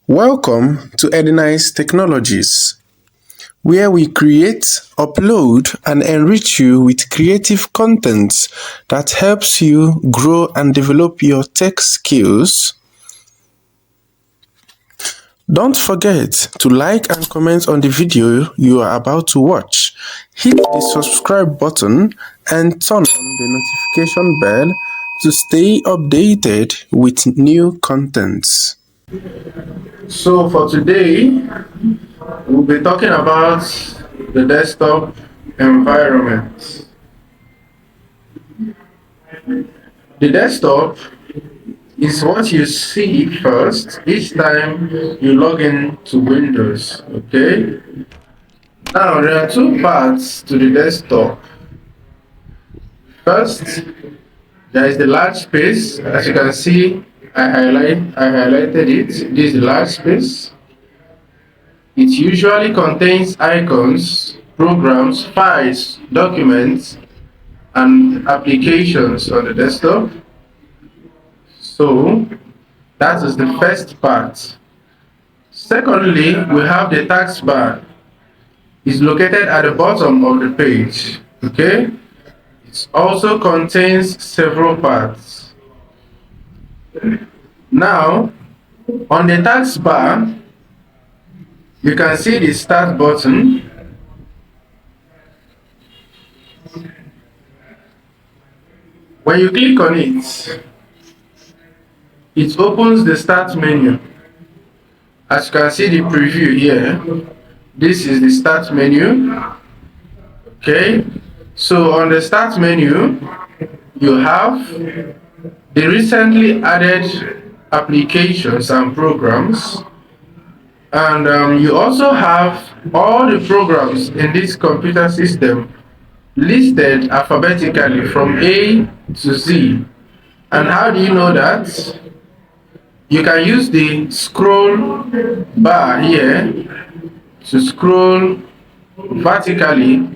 Welcome to Edenice Technologies, where we create, upload, and enrich you with creative content that helps you grow and develop your tech skills. Don't forget to like and comment on the video you are about to watch. Hit the subscribe button and turn on the notification bell to stay updated with new contents. So for today, we'll be talking about the desktop environment. The desktop is what you see first each time you log in to Windows, okay? Now, there are two parts to the desktop. First, there is the large space. As you can see, I highlighted it. This is the large space. It usually contains icons, programs, files, documents, and applications on the desktop. So that is the first part. Secondly, we have the taskbar. It's located at the bottom of the page. Okay? It also contains several parts. Now, on the taskbar, you can see the start button. When you click on it, it opens the start menu. As you can see the preview here, this is the start menu. Okay, so on the start menu, you have the recently added applications and programs, and you also have all the programs in this computer system listed alphabetically from A to Z. And how do you know that? You can use the scroll bar here to scroll vertically,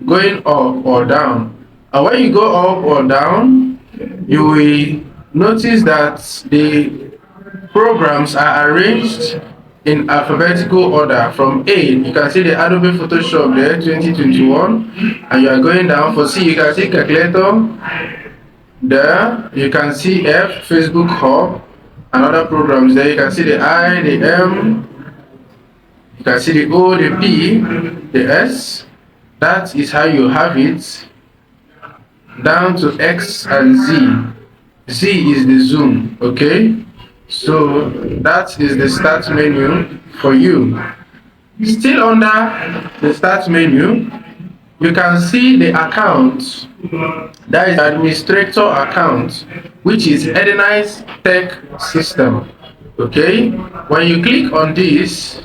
going up or down. And when you go up or down, you will notice that the programs are arranged in alphabetical order from A. You can see the Adobe Photoshop there, 2021, and you are going down. For C, you can see calculator. There, you can see F, Facebook Hub, and other programs there. You can see the I, the M, you can see the O, the P, the S. That is how you have it down to X and Z. Z is the zoom, okay? So that is the start menu for you. Still under the start menu, you can see the account. That is the administrator account, which is Edenice Tech System. Okay, when you click on this,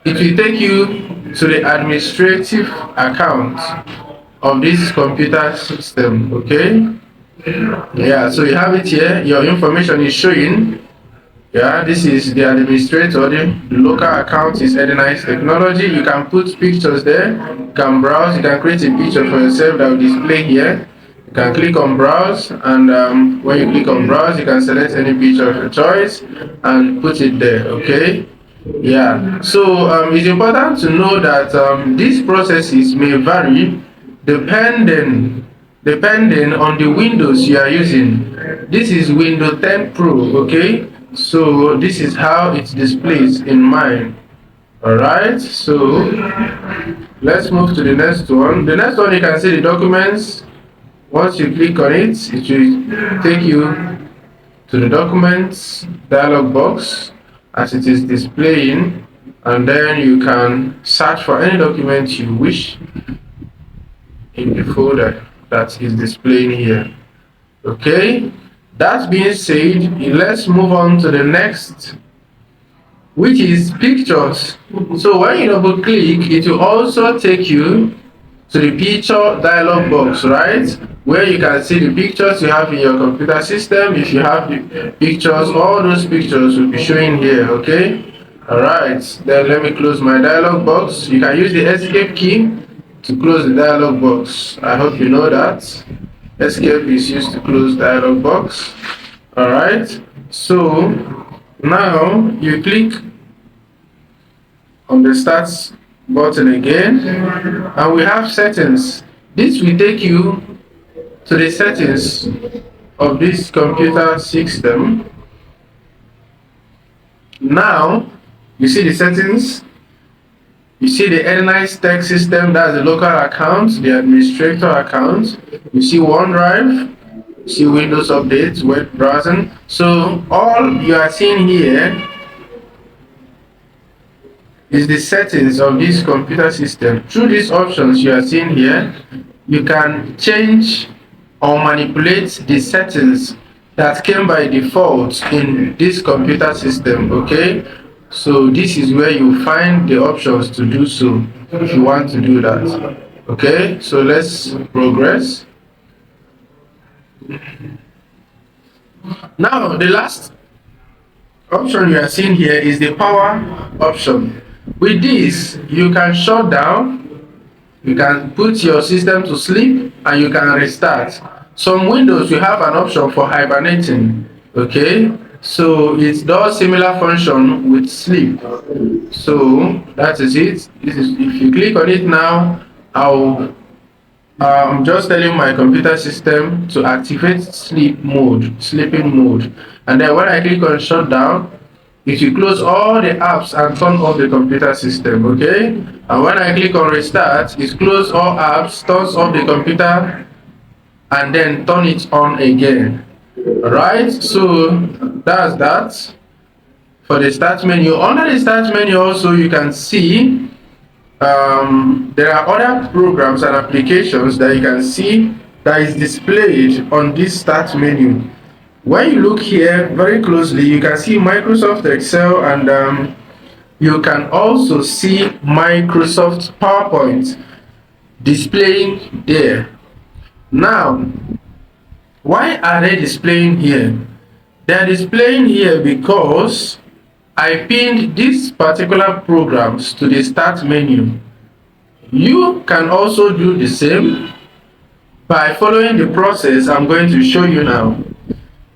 it will take you to the administrative account of this computer system. Okay, yeah, so you have it here. Your information is showing. Yeah, this is the administrator. The local account is Edenice Technology. You can put pictures there. You can browse. You can create a picture for yourself that will display here. You can click on browse, and when you click on browse, you can select any picture of your choice and put it there. Okay. Yeah. So it's important to know that these processes may vary depending on the Windows you are using. This is Windows 10 Pro. Okay. So this is how it displays in mine. Alright, so let's move to the next one. The next one, you can see the documents. Once you click on it, it will take you to the documents dialog box as it is displaying, and then you can search for any document you wish in the folder that is displaying here. Okay. That being said, let's move on to the next, which is pictures. So when you double click, it will also take you to the picture dialog box, right? Where you can see the pictures you have in your computer system. If you have the pictures, all those pictures will be showing here, okay? Alright, then let me close my dialog box. You can use the escape key to close the dialog box. I hope you know that. Escape is used to close dialog box. Alright, so Now you click on the start button again, and we have settings. This will take you to the settings of this computer system. Now you see the settings. You see the N-Nice Tech System, that's the local account, the administrator account. You see OneDrive, you see Windows Updates, web browsing. So all you are seeing here is the settings of this computer system. Through these options you are seeing here, you can change or manipulate the settings that came by default in this computer system. Okay, so this is where you find the options to do so if you want to do that. Okay, so let's progress. Now the last option you are seeing here is the power option. With this you can shut down, you can put your system to sleep, and you can restart. Some Windows will have an option for hibernating. Okay, so it does similar function with sleep. So that is it. This is, if you click on it now, I'm just telling my computer system to activate sleeping mode, and then when I click on shutdown, it will close all the apps and turn off the computer system. Okay, and when I click on restart, it closes all apps, turns off the computer, and then turn it on again. Alright, so that's that for the start menu. Under the start menu also you can see there are other programs and applications that you can see that is displayed on this start menu. When you look here very closely, you can see Microsoft Excel, and you can also see Microsoft PowerPoint displaying there. Now, why are they displaying here? They are displaying here because I pinned these particular programs to the start menu. You can also do the same by following the process I'm going to show you now.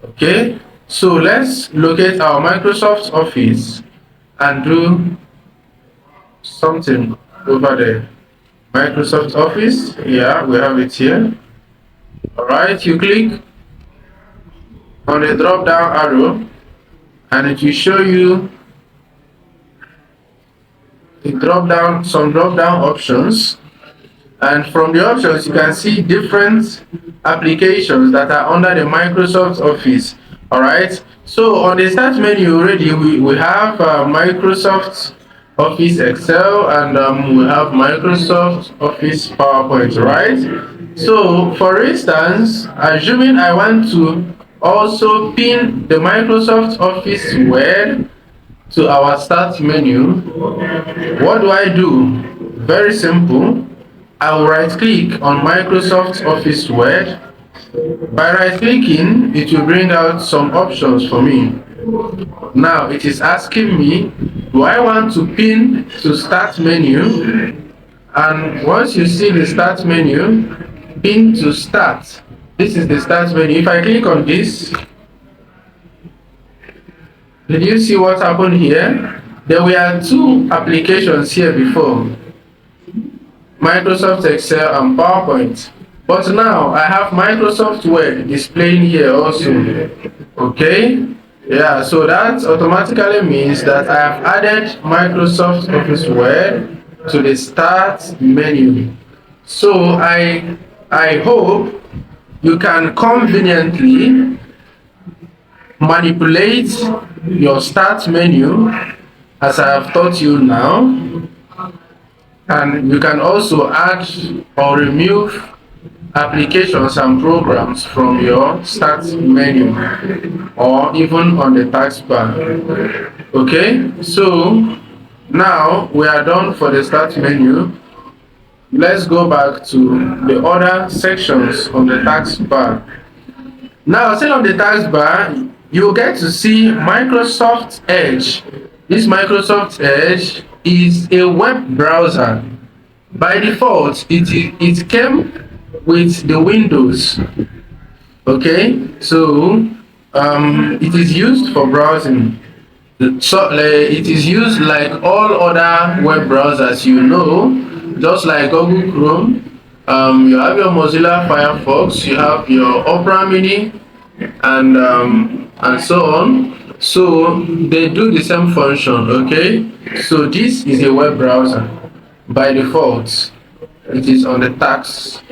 Okay, so let's locate our Microsoft Office and do something over there. Microsoft Office, yeah, we have it here. Alright, you click on the drop down arrow and it will show you some drop down options, and from the options you can see different applications that are under the Microsoft Office. Alright, so on the start menu already we have Microsoft Office Excel, and we have Microsoft Office PowerPoint, right? So for instance, assuming I want to also pin the Microsoft Office Word to our start menu, what do I do? Very simple. I will right click on Microsoft Office Word. By right clicking, it will bring out some options for me. Now it is asking me, do I want to pin to start menu? And once you see the start menu, pin to start. This is the start menu. If I click on this, did you see what happened here? There were two applications here before, Microsoft Excel and PowerPoint. But now I have Microsoft Word displaying here also. Okay? Yeah, so that automatically means that I have added Microsoft Office Word to the start menu. So I hope you can conveniently manipulate your start menu as I have taught you now, and you can also add or remove applications and programs from your start menu or even on the taskbar. Okay, so now we are done for the start menu. Let's go back to the other sections on the taskbar. Now, still on the taskbar, you will get to see Microsoft Edge. This Microsoft Edge is a web browser. By default, it came with the Windows. Okay, so it is used for browsing. So it is used like all other web browsers, just like Google Chrome. You have your Mozilla Firefox, you have your Opera Mini, and so on. So they do the same function. Okay, so this is a web browser. By default, it is on the task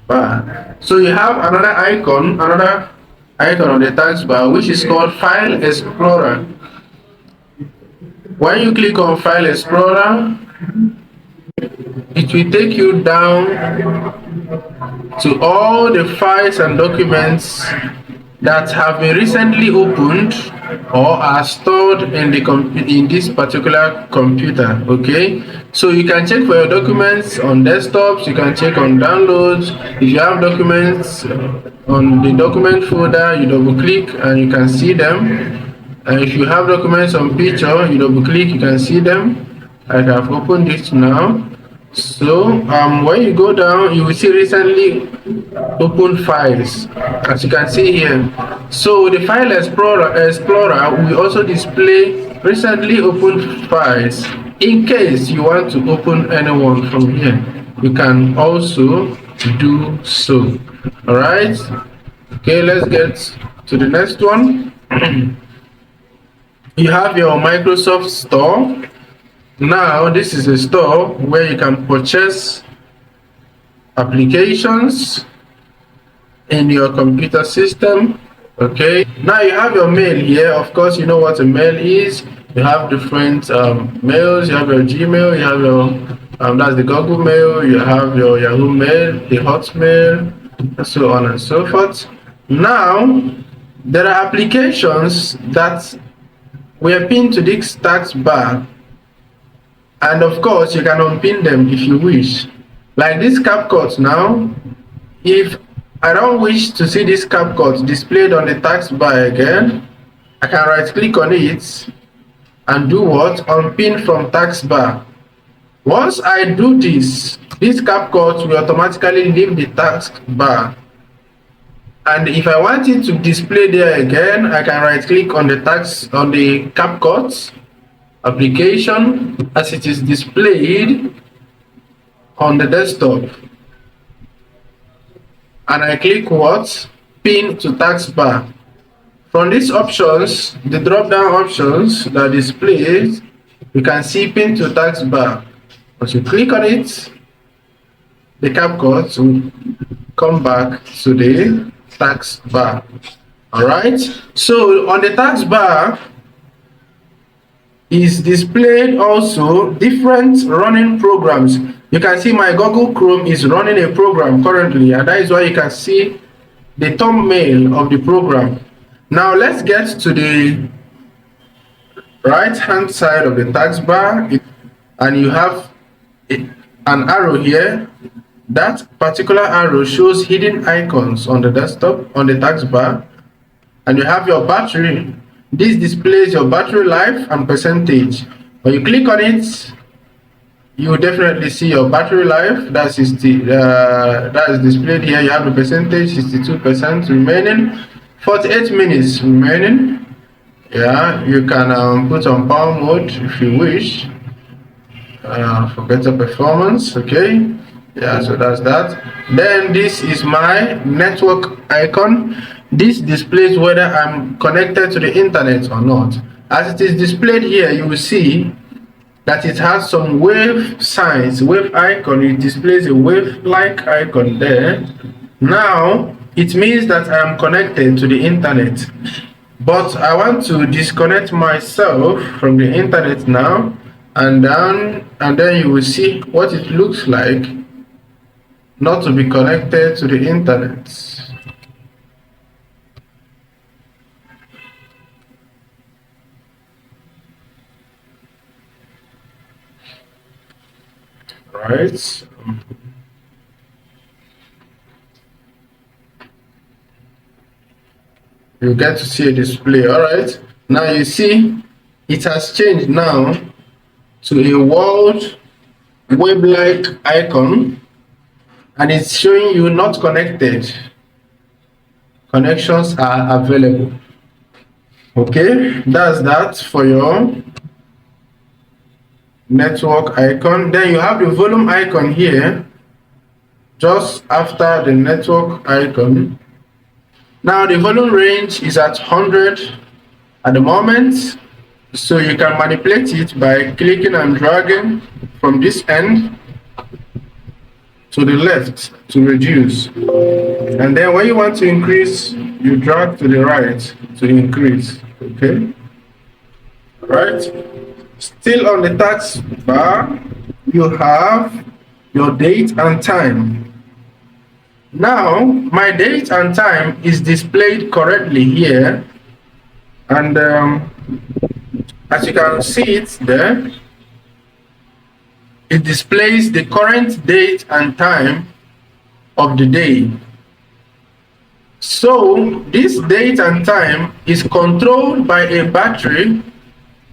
bar. So you have another icon on the task bar, which is called File Explorer. When you click on File Explorer, it will take you down to all the files and documents that have been recently opened or are stored in this particular computer. Okay, so you can check for your documents on desktops, you can check on downloads. If you have documents on the document folder, you double click and you can see them. And if you have documents on picture, you double click, you can see them. I have opened it now. So when you go down, you will see recently open files, as you can see here. So the File Explorer will also display recently opened files. In case you want to open anyone from here, you can also do so. All right, okay, let's get to the next one. You have your Microsoft Store. Now this is a store where you can purchase applications in your computer system. Okay, now you have your mail here. Of course, you know what a mail is. You have different mails. You have your Gmail, you have your that's the Google Mail, you have your Yahoo Mail, the Hotmail, and so on and so forth. Now there are applications that were pinned to this task bar, and of course you can unpin them if you wish, like this CapCut. Now if I don't wish to see this CapCut displayed on the task bar again, I can right click on it and do what? Unpin from task bar. Once I do this CapCut will automatically leave the task bar, and if I want it to display there again, I can right click on the CapCut application as it is displayed on the desktop, and I click what? Pin to taskbar. From these options, the drop down options that displays, you can see pin to taskbar. Once you click on it, the CapCut will come back to the taskbar. All right, so on the taskbar is displayed also different running programs. You can see my Google Chrome is running a program currently, and that is why you can see the thumbnail of the program. Now let's get to the right hand side of the taskbar, and you have an arrow here. That particular arrow shows hidden icons on the desktop, on the taskbar, and you have your battery. This displays your battery life and percentage. When you click on it, you will definitely see your battery life. That is displayed here. You have the percentage, 62% remaining, 48 minutes remaining. Yeah, you can put on power mode if you wish for better performance. Okay, yeah, so that's that. Then this is my network icon. This displays whether I'm connected to the internet or not. As it is displayed here, you will see that it has some wave signs, wave icon. It displays a wave like icon there. Now it means that I am connected to the internet, but I want to disconnect myself from the internet now, and then you will see what it looks like not to be connected to the internet. Right. You get to see a display. All right, now you see it has changed now to a world web like icon, and it's showing you not connected. Connections are available. Okay, that's that for your network icon. Then you have the volume icon here just after the network icon. Now the volume range is at 100 at the moment, so you can manipulate it by clicking and dragging from this end to the left to reduce, and then when you want to increase, you drag to the right to increase. Okay, right. Still on the task bar, you have your date and time. Now my date and time is displayed correctly here, and as you can see it there, it displays the current date and time of the day. So this date and time is controlled by a battery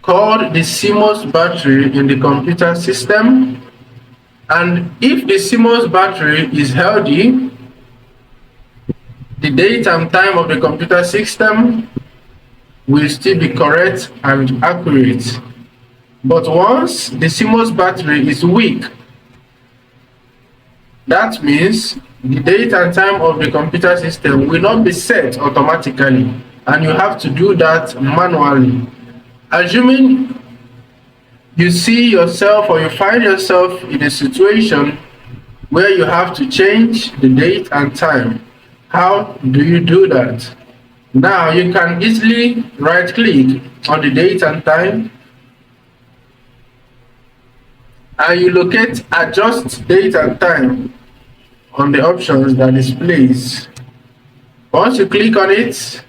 called the CMOS battery in the computer system, and if the CMOS battery is healthy, the date and time of the computer system will still be correct and accurate. But once the CMOS battery is weak, that means the date and time of the computer system will not be set automatically, and you have to do that manually. Assuming you see yourself or you find yourself in a situation where you have to change the date and time, how do you do that? Now you can easily right click on the date and time, and you locate adjust date and time on the options that displays. Once you click on it,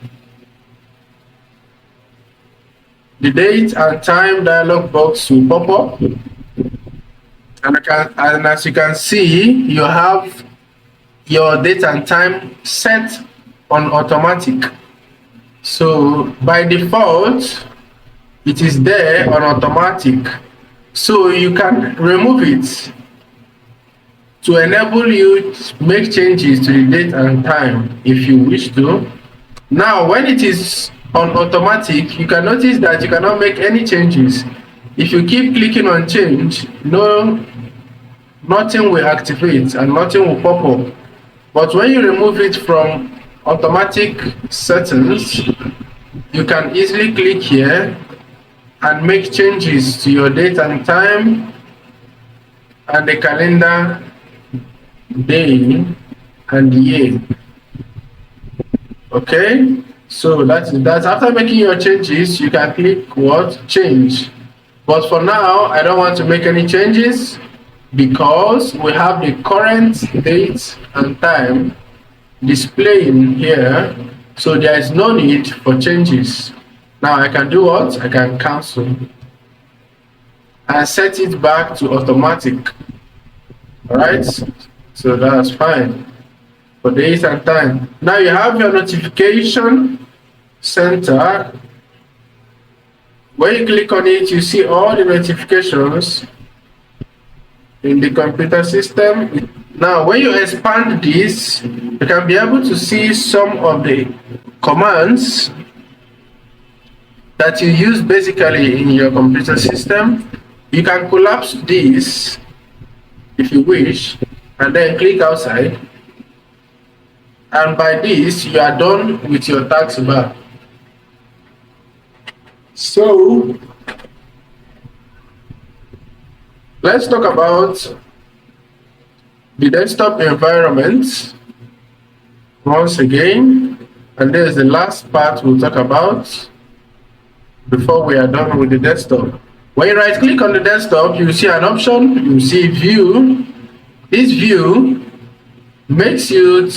the date and time dialog box will pop up, and as you can see, you have your date and time set on automatic. So by default, it is there on automatic. So you can remove it to enable you to make changes to the date and time if you wish to. Now, when it is on automatic, you can notice that you cannot make any changes. If you keep clicking on change, nothing will activate and nothing will pop up. But when you remove it from automatic settings, you can easily click here and make changes to your date and time and the calendar day and year. Okay, so that's after making your changes, you can click what change. But for now, I don't want to make any changes because we have the current date and time displaying here, so there is no need for changes. Now I can do what? I can cancel and set it back to automatic. Alright, so that's fine for date and time. Now you have your notification center. When you click on it, you see all the notifications in the computer system. Now when you expand this, you can be able to see some of the commands that you use basically in your computer system. You can collapse this if you wish and then click outside, and by this you are done with your taskbar. So let's talk about the desktop environment once again, and there's the last part we'll talk about before we are done with the desktop. When you right click on the desktop, you see an option, you see view. This view helps you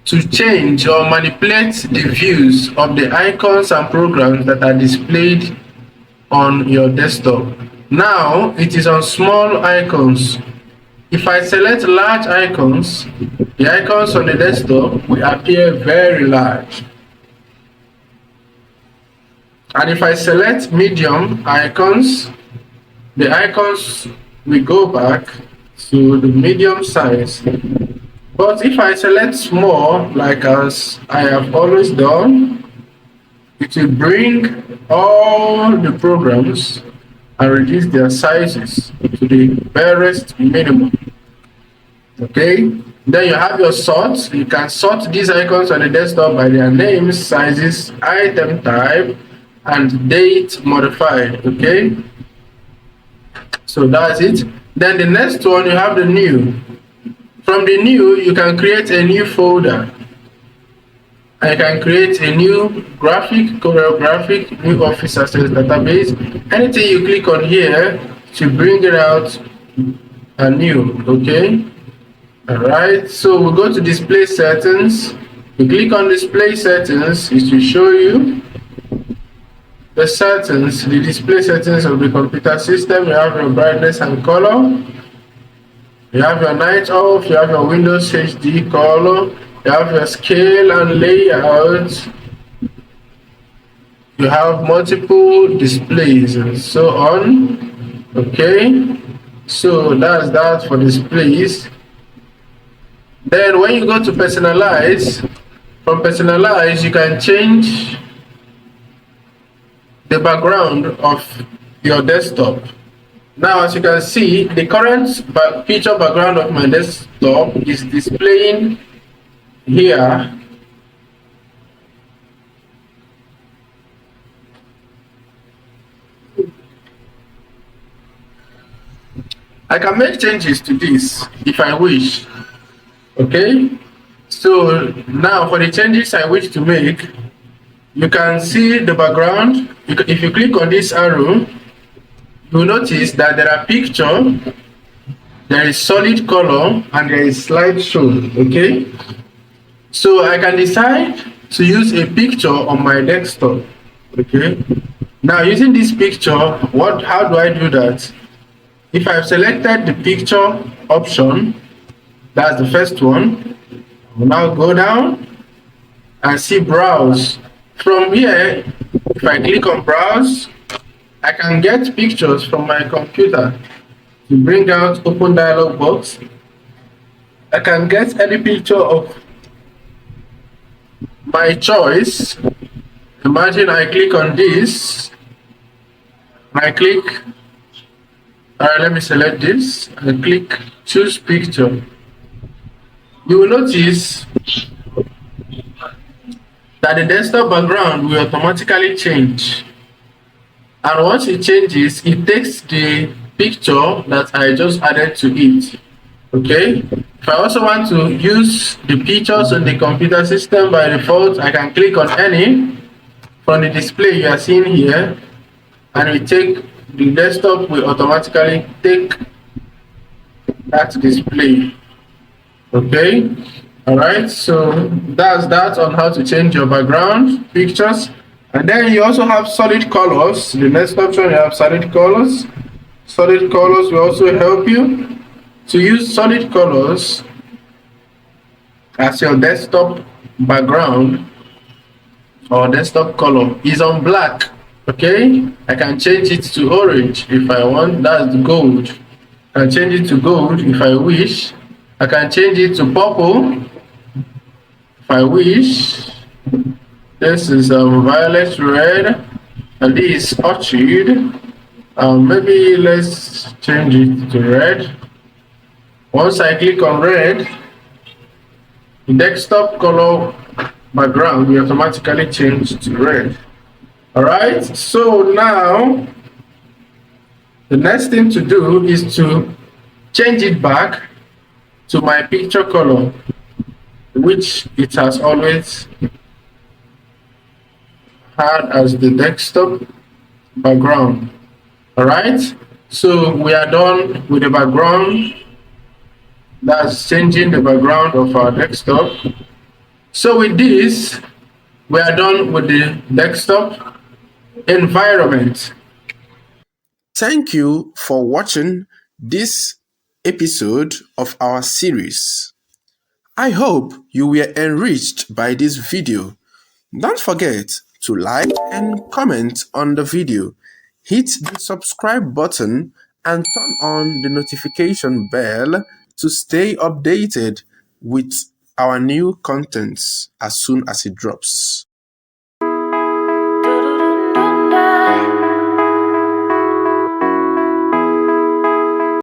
to change or manipulate the views of the icons and programs that are displayed on your desktop. Now it is on small icons. If I select large icons, the icons on the desktop will appear very large. And if I select medium icons, the icons will go back to the medium size. But if I select small, like as I have always done, it will bring all the programs and reduce their sizes to the barest minimum. Okay, then you have your sort. You can sort these icons on the desktop by their names, sizes, item type, and date modified. Okay, so that's it. Then the next one, you have the new. From the new, you can create a new folder. I can create a new graphic, choreographic, new office access database. Anything you click on here to bring it out anew. Okay. Alright, so we go to display settings. You click on display settings, it will show you the settings, the display settings of the computer system. You have your brightness and color. You have your night off, you have your Windows HD color, you have your scale and layout. You have multiple displays and so on. Okay, so that's that for displays. Then when you go to personalize, from personalize you can change the background of your desktop. Now as you can see, the current picture background of my desktop is displaying here. I can make changes to this if I wish. Okay, so now for the changes I wish to make, you can see the background. If you click on this arrow, you'll notice that there are picture, there is solid color, and there is slideshow. Okay, so I can decide to use a picture on my desktop. Okay, now using this picture, how do I do that? If I've selected the picture option, that's the first one. I will now go down and see browse. From here, if I click on browse, I can get pictures from my computer to bring out open dialog box. I can get any picture of my choice. Imagine I click on this, I click, alright, let me select this and click choose picture. You will notice that the desktop background will automatically change, and once it changes, it takes the picture that I just added to it. Okay, if I also want to use the pictures on the computer system by default, I can click on any from the display you are seeing here, and the desktop will automatically take that display. Okay, all right, so that's that on how to change your background pictures. And then you also have solid colors. The next option, you have solid colors. Solid colors will also help you to use solid colors as your desktop background or desktop color is on black. Okay, I can change it to orange if I want. That's the gold. I can change it to gold if I wish. I can change it to purple if I wish. This is violet red, and this is orchid. Maybe let's change it to red. Once I click on red, the desktop color background will automatically change to red. All right, so now the next thing to do is to change it back to my picture color, which it has always had as the desktop background. All right, so we are done with the background. That's changing the background of our desktop. So with this, we are done with the desktop environment. Thank you for watching this episode of our series. I hope you were enriched by this video. Don't forget to like and comment on the video. Hit the subscribe button and turn on the notification bell to stay updated. with our new contents as soon as it drops.